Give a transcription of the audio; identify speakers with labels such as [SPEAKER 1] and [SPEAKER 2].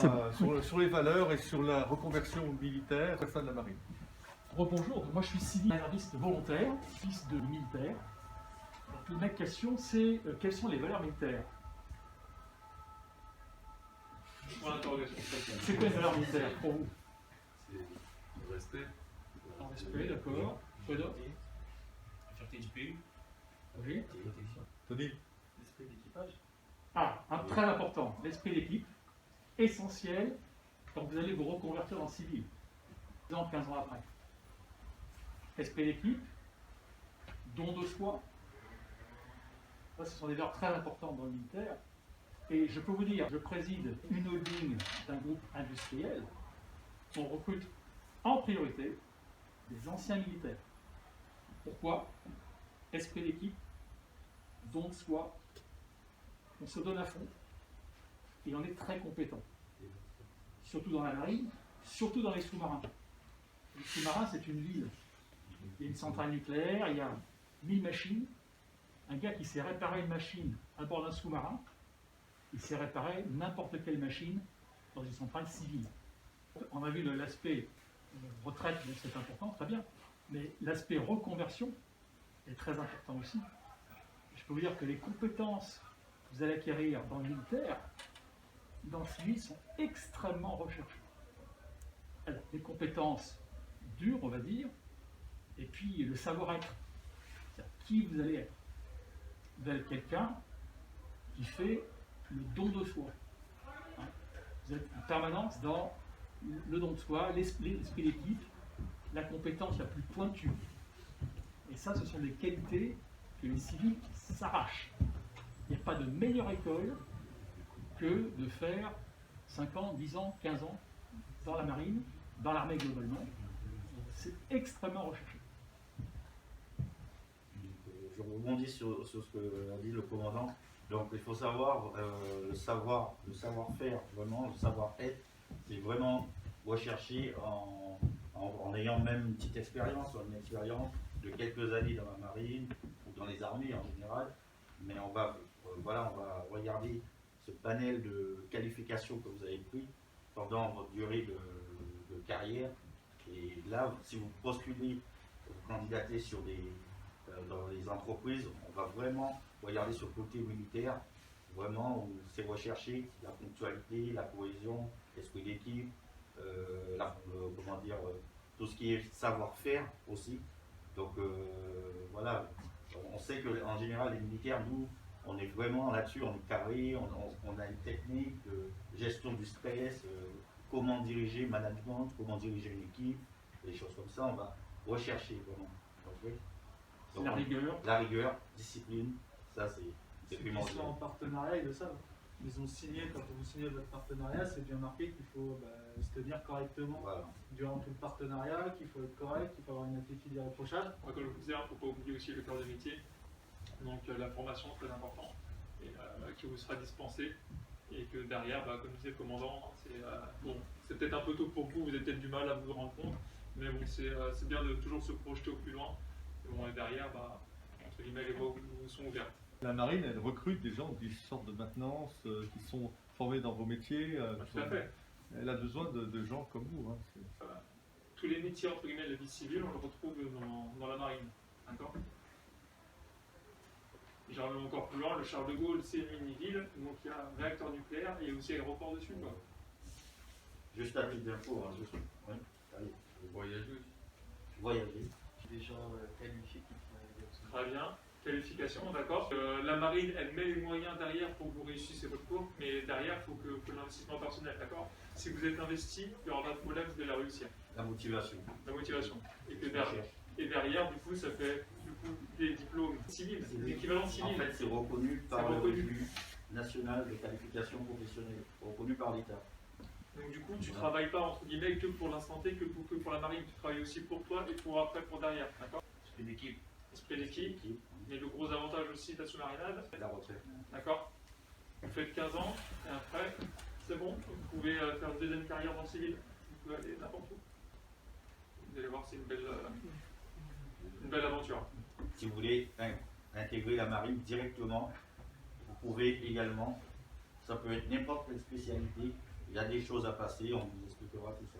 [SPEAKER 1] Sur les valeurs et sur la reconversion militaire au sein de la marine.
[SPEAKER 2] Rebonjour, moi je suis civil réserviste volontaire, fils de militaire. Donc ma question c'est quelles sont les valeurs militaires? C'est quoi une valeur militaire pour vous?
[SPEAKER 3] C'est le respect.
[SPEAKER 2] Un respect, d'accord. Quoi d'autre?
[SPEAKER 4] La fierté du pays,
[SPEAKER 2] Oui.
[SPEAKER 4] protection.
[SPEAKER 1] Tony,
[SPEAKER 4] L'esprit d'équipage.
[SPEAKER 2] Ah, un très important, l'esprit d'équipe, essentiel quand vous allez vous reconvertir en civil, 10 ans, 15 ans après. Esprit d'équipe, don de soi, ça, ce sont des valeurs très importantes dans le militaire. Et je peux vous dire, je préside une holding d'un groupe industriel. On recrute en priorité des anciens militaires. Pourquoi? Esprit d'équipe, don de soi, on se donne à fond et on est très compétent. Surtout dans la marine, surtout dans les sous-marins. Les sous-marins, c'est une ville. Il y a une centrale nucléaire, il y a 1000 machines. Un gars qui sait réparer une machine à bord d'un sous-marin, il sait réparer n'importe quelle machine dans une centrale civile. On a vu l'aspect retraite, c'est important, très bien. Mais l'aspect reconversion est très important aussi. Je peux vous dire que les compétences que vous allez acquérir dans le militaire, dans le civil, sont extrêmement recherchées. Alors, les compétences dures, on va dire, et puis le savoir-être. C'est-à-dire qui vous allez être. Vous allez être quelqu'un qui fait le don de soi. Hein. Vous êtes en permanence dans le don de soi, l'esprit d'équipe, la compétence la plus pointue. Et ça, ce sont des qualités que les civils s'arrachent. Il n'y a pas de meilleure école que de faire 5 ans, 10 ans, 15 ans dans la marine, dans l'armée globalement. C'est extrêmement recherché.
[SPEAKER 5] Je rebondis sur ce que a dit le commandant. Donc il faut savoir, le savoir-faire, vraiment, le savoir-être, c'est vraiment recherché en ayant même une petite expérience, une expérience de quelques années dans la marine ou dans les armées en général. Mais on va regarder ce panel de qualifications que vous avez pris pendant votre durée de carrière. Et là, si vous postulez, vous candidatez dans les entreprises, on va vraiment regarder sur le côté militaire, vraiment où c'est recherché la ponctualité, la cohésion, l'esprit d'équipe, tout ce qui est savoir-faire aussi. Donc voilà, on sait qu'en général les militaires, nous, on est vraiment là-dessus, on est carré, on a une technique de gestion du stress, comment diriger management, comment diriger une équipe, des choses comme ça, on va rechercher vraiment. Donc, la rigueur, discipline, ça c'est primordial.
[SPEAKER 6] Ils sont en partenariat, ils le savent. Ils ont signé, quand vous signez votre partenariat, c'est bien marqué qu'il faut se tenir correctement durant tout le partenariat, qu'il faut être correct, qu'il faut avoir une attitude irréprochable.
[SPEAKER 7] Comme je vous disais, il ne faut pas oublier aussi le cœur de métier. Donc la formation est très importante et qui vous sera dispensée. Et que derrière, comme disait le commandant, c'est peut-être un peu tôt pour vous, vous avez peut-être du mal à vous rendre compte, mais bon, c'est bien de toujours se projeter au plus loin. Et bon, et derrière, entre guillemets, les voies vous sont ouvertes.
[SPEAKER 1] la marine, elle recrute des gens qui sortent de maintenance, qui sont formés dans vos métiers.
[SPEAKER 7] Tout à fait.
[SPEAKER 1] Elle a besoin de gens comme vous. Hein.
[SPEAKER 7] Tous les métiers, entre guillemets, de la vie civile, on le retrouve dans la marine. D'accord. J'irai même encore plus loin, le Charles de Gaulle, c'est une mini-ville, donc il y a un réacteur nucléaire et il y a aussi aéroport dessus. Quoi.
[SPEAKER 5] Juste à titre d'info, hein, oui. Allez, voyager.
[SPEAKER 4] Des gens qualifiés qui travaillent.
[SPEAKER 7] Très bien. Qualification, d'accord. La marine, elle met les moyens derrière pour que vous réussissiez votre cours, mais derrière, il faut que l'investissement personnel, d'accord. Si vous êtes investi, il n'y aura pas de problème, vous allez réussir.
[SPEAKER 5] La motivation.
[SPEAKER 7] La motivation. Et derrière, du coup, ça fait des diplômes civils, des équivalents civils.
[SPEAKER 5] En fait, c'est reconnu par le revenu national de qualification professionnelle, reconnu par l'État.
[SPEAKER 7] Donc du coup, tu ne travailles pas, entre guillemets, que pour l'instant T, que pour la marine. Tu travailles aussi pour toi et pour après, pour derrière, d'accord.
[SPEAKER 5] Esprit d'équipe.
[SPEAKER 7] Esprit d'équipe. Mais le gros avantage aussi de la sous-marinade,
[SPEAKER 5] La retraite.
[SPEAKER 7] d'accord. Vous faites 15 ans, et après, c'est bon, vous pouvez faire une deuxième carrière dans le civil. Vous pouvez aller n'importe où. Vous allez voir, c'est une belle aventure.
[SPEAKER 5] Si vous voulez intégrer la marine directement, vous pouvez également, ça peut être n'importe quelle spécialité, il y a des choses à passer, on vous expliquera tout ça.